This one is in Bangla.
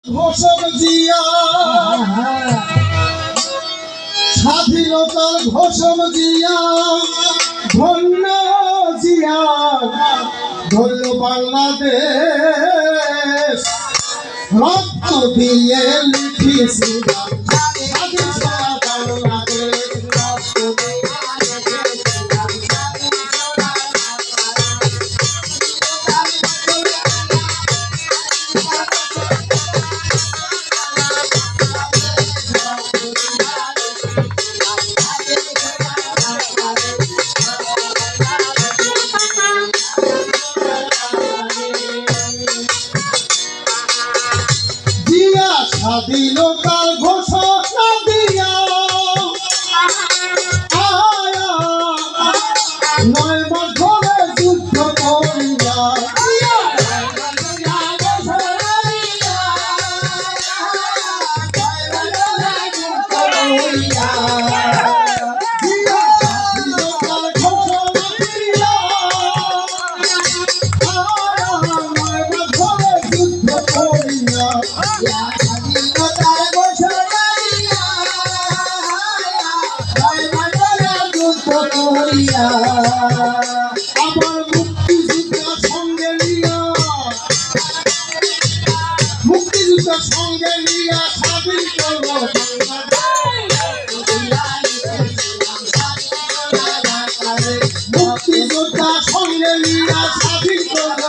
ঘোষক জিয়া স্বাধীনতার ঘোষক জিয়া ধন্য জিয়া ধন্য বাংলাদেশ রক্ত দিয়ে লিখেছিলাম স্বাধীনতার ঘোষণা দিয়া নয় মাস ধরে যুদ্ধ করিয়া আবার মুক্তিযুদ্ধের সঙ্গে নিয়া স্বাধীন করব মুক্তিযোদ্ধার সঙ্গে নিয়া স্বাধীন করব